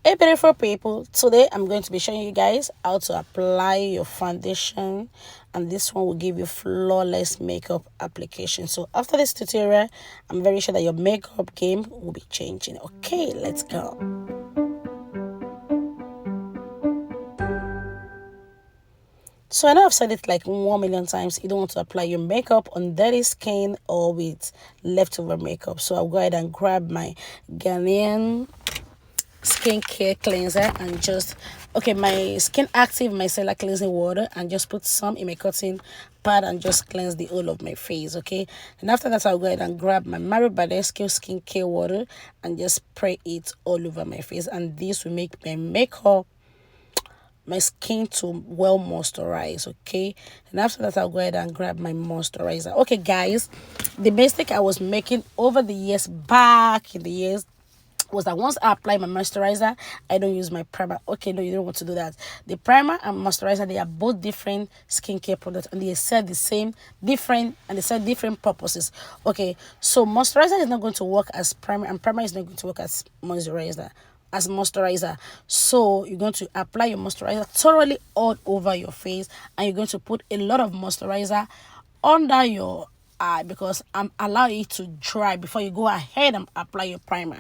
Hey beautiful people, today I'm going to be showing you guys how to apply your foundation, and this one will give you flawless makeup application. So after this tutorial, I'm very sure that your makeup game will be changing. Okay, let's go. So I know I've said it like 1 million times, you don't want to apply your makeup on dirty skin or with leftover makeup. So I'll go ahead and grab my Ghanaian skincare cleanser and just my Skin Active micellar cleansing water, and just put some in my cotton pad and just cleanse the whole of my face. Okay, and after that I'll go ahead and grab my Mario Badescu skincare water and just spray it all over my face, and this will make my makeup, my skin to well moisturize. Okay, and after that I'll go ahead and grab my moisturizer. Okay guys, the mistake I was making over the years, back in the years, was that once I apply my moisturizer, I don't use my primer. Okay, no, you don't want to do that. The primer and moisturizer, they are both different skincare products, and they serve the same, different, and they serve different purposes. Okay, so moisturizer is not going to work as primer, and primer is not going to work as moisturizer. So you're going to apply your moisturizer thoroughly all over your face, and you're going to put a lot of moisturizer under your eye, because I'm allowing it to dry before you go ahead and apply your primer.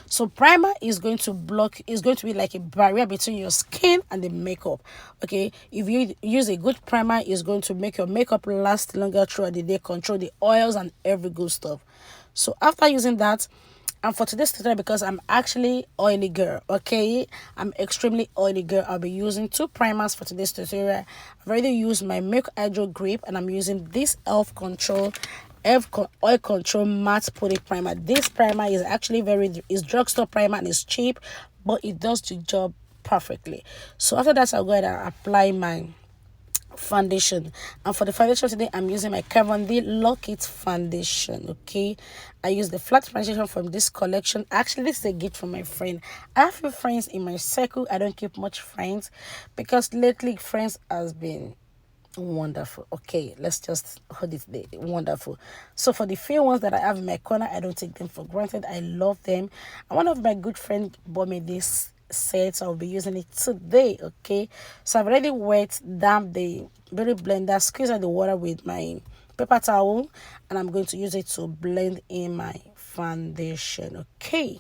So primer is going to be like a barrier between your skin and the makeup. Okay, if you use a good primer, it's going to make your makeup last longer throughout the day, control the oils and every good stuff. So after using that, and for today's tutorial, because I'm actually oily girl, okay, I'm extremely oily girl, I'll be using two primers for today's tutorial. I've already used my Milk Hydro Grape, and I'm using this oil control matte putty primer. This primer is actually is drugstore primer, and it's cheap, but it does the job perfectly. So after that, I'll go ahead and apply my foundation, and for the foundation today, I'm using my Kat D Lock It foundation. Okay, I use the flat foundation from this collection. Actually, this is a gift from my friend. I have few friends in my circle. I don't keep much friends because lately friends has been wonderful. Okay, let's just hold it there. Wonderful. So for the few ones that I have in my corner, I don't take them for granted. I love them, and one of my good friends bought me this set, so I'll be using it today. Okay, so I've already wet down the beauty blender, squeeze out the water with my paper towel, and I'm going to use it to blend in my foundation. Okay,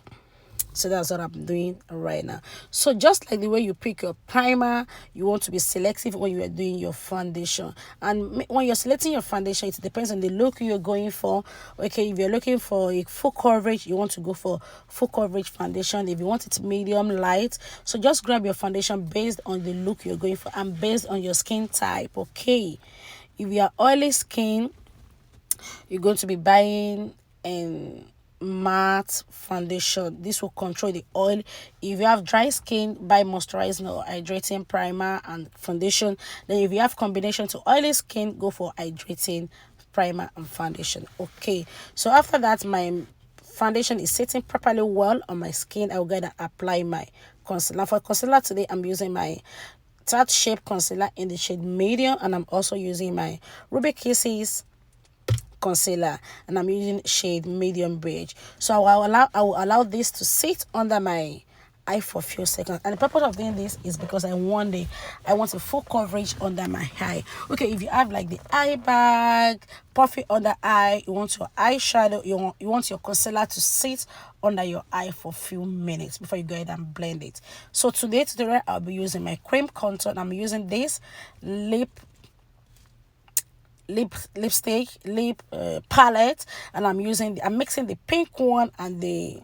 so that's what I'm doing right now. So just like the way you pick your primer, you want to be selective when you are doing your foundation. And when you're selecting your foundation, it depends on the look you're going for. Okay, if you're looking for a full coverage, you want to go for full coverage foundation. If you want it medium light, so just grab your foundation based on the look you're going for and based on your skin type. Okay, if you are oily skin, you're going to be buying and matte foundation. This will control the oil. If you have dry skin, buy moisturizing or hydrating primer and foundation. Then if you have combination to oily skin, go for hydrating primer and foundation. Okay, so after that, my foundation is sitting properly well on my skin. I'll go ahead and apply my concealer. For concealer today, I'm using my Tarte Shape concealer in the shade medium, and I'm also using my Ruby Kisses concealer, and I'm using shade medium beige. So I will allow this to sit under my eye for a few seconds, and the purpose of doing this is because I want a full coverage under my eye. Okay, if you have like the eye bag, puffy under eye, you want your eyeshadow, you want your concealer to sit under your eye for a few minutes before you go ahead and blend it. So today I'll be using my cream contour, and I'm using this lipstick palette, and I'm mixing the pink one and the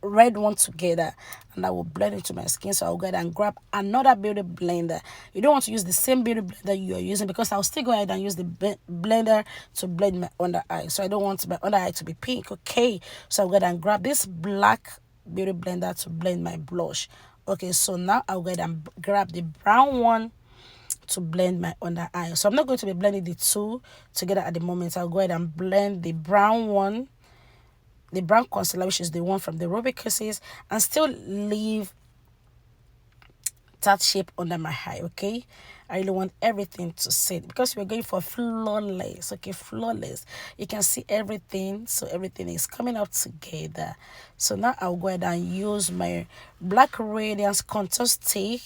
red one together, and I will blend it to my skin. So I'll go ahead and grab another beauty blender. You don't want to use the same beauty blender you are using, because I'll still go ahead and use the blender to blend my under eye. So I don't want my under eye to be pink. Okay, so I'll go ahead and grab this black beauty blender to blend my blush. Okay, so now I'll go ahead and grab the brown one to blend my under eye. So I'm not going to be blending the two together at the moment. I'll go ahead and blend the brown one, the brown concealer, which is the one from the Ruby Kisses, and still leave that shape under my eye. Okay, I really want everything to sit because we're going for flawless. Okay, flawless. You can see everything, so everything is coming up together. So now I'll go ahead and use my Black Radiance contour stick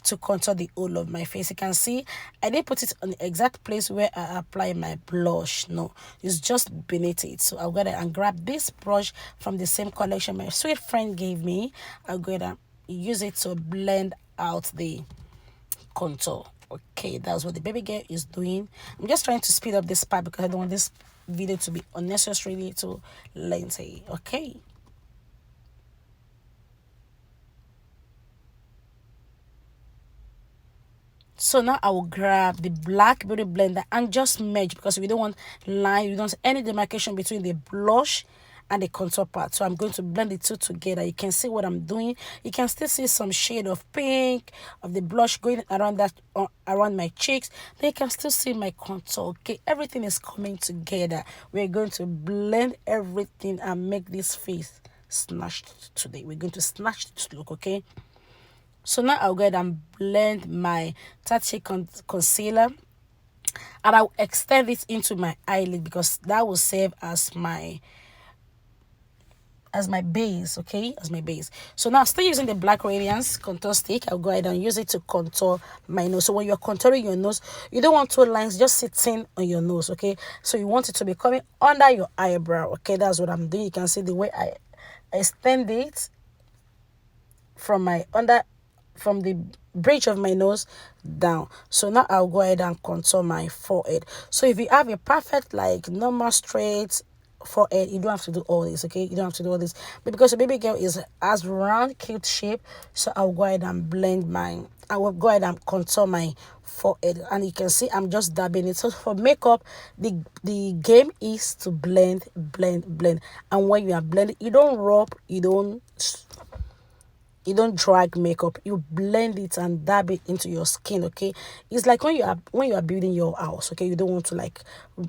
to contour the whole of my face. You can see I didn't put it on the exact place where I apply my blush. No, it's just beneath it. So I'll go ahead and grab this brush from the same collection my sweet friend gave me. I'll go ahead and use it to blend out the contour. Okay, that's what the baby girl is doing. I'm just trying to speed up this part because I don't want this video to be unnecessarily too lengthy. Okay. So now I will grab the Black Beauty blender and just merge because we don't want line, we don't want any demarcation between the blush and the contour part. So I'm going to blend the two together. You can see what I'm doing. You can still see some shade of pink of the blush going around that around my cheeks. Then you can still see my contour. Okay, everything is coming together. We're going to blend everything and make this face snatched today. We're going to snatch this look. Okay. So now I'll go ahead and blend my Tati concealer and I'll extend it into my eyelid because that will serve as my base. Okay, as my base. So now still using the Black Radiance contour stick, I'll go ahead and use it to contour my nose. So when you're contouring your nose, you don't want two lines just sitting on your nose. Okay, so you want it to be coming under your eyebrow. Okay, that's what I'm doing. You can see the way I extend it from the bridge of my nose down. So now I'll go ahead and contour my forehead. So if you have a perfect like normal straight forehead, you don't have to do all this. Okay, you don't have to do all this, but because the baby girl has round cute shape, so I'll go ahead and I will go ahead and contour my forehead, and you can see I'm just dabbing it. So for makeup, the game is to blend, and when you are blending, you don't rub, you don't drag makeup, you blend it and dab it into your skin. Okay, it's like when you are building your house. Okay, you don't want to like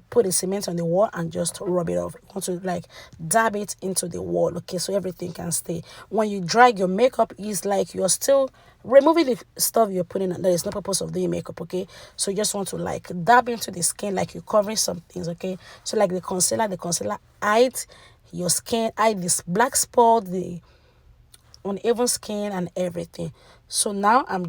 put a cement on the wall and just rub it off. You want to like dab it into the wall. Okay, so everything can stay. When you drag your makeup, it's like you're still removing the stuff you're putting on. There is no purpose of doing makeup. Okay, so you just want to like dab into the skin like you're covering some things. Okay, so like the concealer hides your skin, hide this black spot, the uneven skin and everything. So now I'll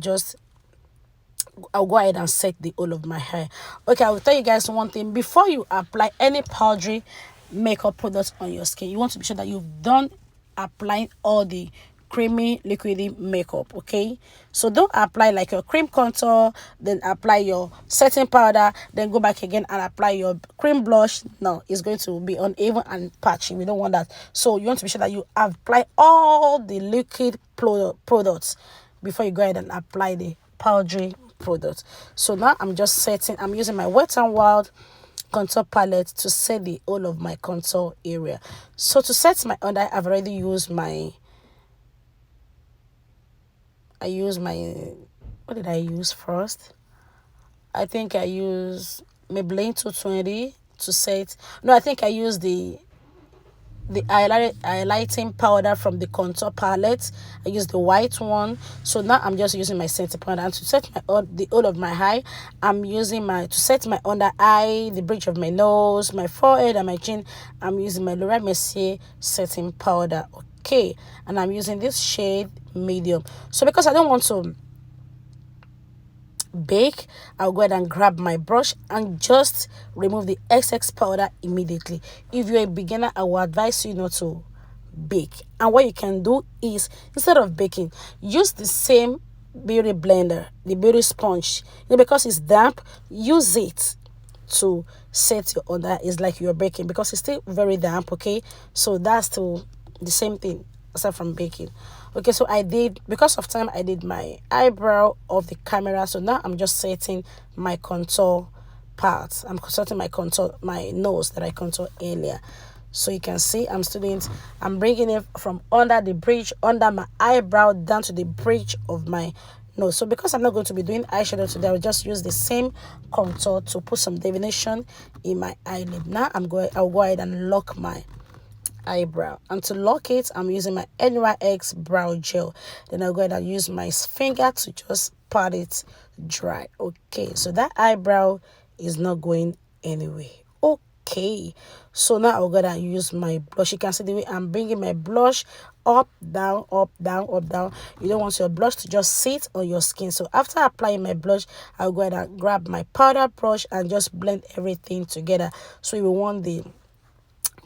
go ahead and set the whole of my hair. Okay, I will tell you guys one thing. Before you apply any powdery makeup products on your skin, you want to be sure that you've done applying all the creamy liquidy makeup. Okay, so don't apply like your cream contour, then apply your setting powder, then go back again and apply your cream blush. No, it's going to be uneven and patchy. We don't want that. So you want to be sure that you apply all the liquid products before you go ahead and apply the powdery product. So now I'm using my Wet n Wild contour palette to set the whole of my contour area. So to set my under, I've already used my what did I use first? I think I used Maybelline 220 to set. No, I think I used the highlighting powder from the contour palette. I used the white one. So now I'm just using my setting powder, and to set the whole of my eye, I'm using to set my under eye, the bridge of my nose, my forehead and my chin, I'm using my Laura Mercier setting powder. Okay, and I'm using this shade medium. So because I don't want to bake, I'll go ahead and grab my brush and just remove the excess powder immediately. If you're a beginner, I will advise you not to bake. And what you can do is, instead of baking, use the same beauty blender, the beauty sponge. Because it's damp, use it to set your under. It's like you're baking because it's still very damp. Okay, so that's still the same thing aside from baking. Okay, so because of time, I did my eyebrow of the camera. So now I'm just setting my contour part. I'm setting my nose that I contour earlier. So you can see I'm bringing it from under my eyebrow down to the bridge of my nose. So because I'm not going to be doing eyeshadow today, I'll just use the same contour to put some definition in my eyelid. Now I'll go ahead and lock my eyebrow, and to lock it I'm using my NYX brow gel. Then I'll go ahead and use my finger to just pat it dry. Okay, so that eyebrow is not going anywhere. Okay, so now I'll go ahead and use my blush. You can see the way I'm bringing my blush up, down, up, down, up, down. You don't want your blush to just sit on your skin. So after applying my blush, I'll go ahead and grab my powder brush and just blend everything together. So you will want the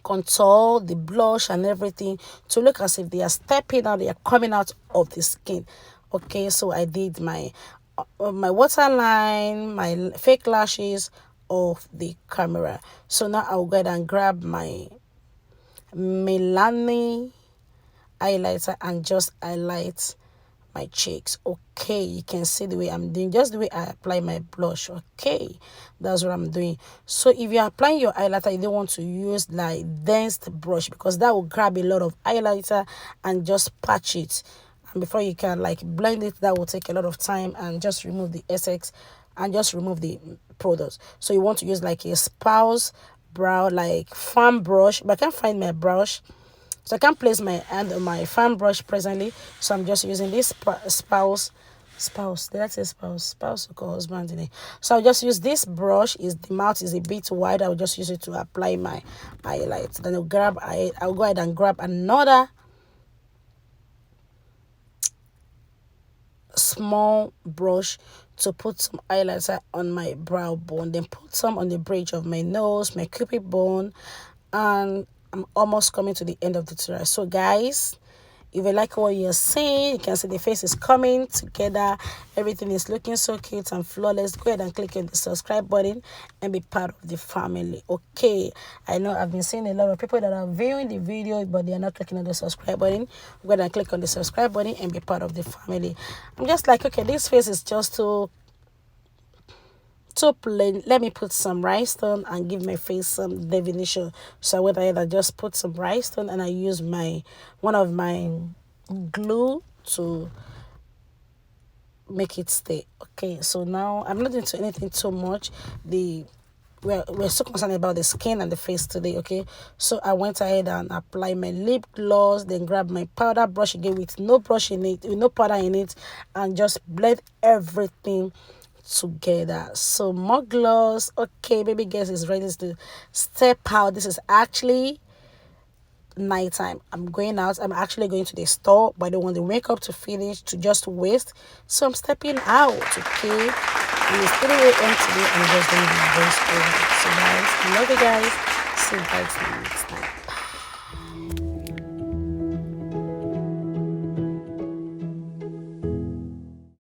contour, the blush and everything to look as if they are stepping out, they are coming out of the skin. Okay, so I did my waterline, my fake lashes of the camera. So now I'll go ahead and grab my Milani highlighter and just highlight my cheeks. Okay, you can see the way I'm doing, just the way I apply my blush. Okay, that's what I'm doing. So if you're applying your highlighter, you don't want to use like dense brush because that will grab a lot of highlighter and just patch it, and before you can like blend it, that will take a lot of time and just remove the essence and just remove the products. So you want to use like a spouse brow, like fan brush, but I can't find my brush, so I can't place my hand on my fan brush presently. So I'm just using this spouse. Did I say spouse? Spouse or husband in it. So I'll just use this brush. Is the mouth is a bit wide. I'll just use it to apply my highlight. Then I'll go ahead and grab another small brush to put some highlighter on my brow bone, then put some on the bridge of my nose, my cupid bone, and I'm almost coming to the end of the tutorial. So guys, if you like what you're seeing, you can see the face is coming together, everything is looking so cute and flawless. Go ahead and click on the subscribe button and be part of the family. Okay, I know I've been seeing a lot of people that are viewing the video but they are not clicking on the subscribe button. Go ahead and click on the subscribe button and be part of the family. I'm just like, okay, this face is just too plain. Let me put some rhinestone and give my face some definition. So I went ahead and just put some rhinestone and I use one of my glue to make it stay. Okay, so now I'm not into anything too much. We're so concerned about the skin and the face today. Okay, so I went ahead and applied my lip gloss, then grab my powder brush again with no brush in it, with no powder in it, and just blend everything together. So more gloss. Okay, baby girl is ready to step out. This is actually nighttime. I'm going out. I'm actually going to the store, but I don't want the makeup to finish to just waste, so I'm stepping out. Okay, it's 3 a.m. today. I'm just doing the voice over. So guys, I love you guys. See you guys next time.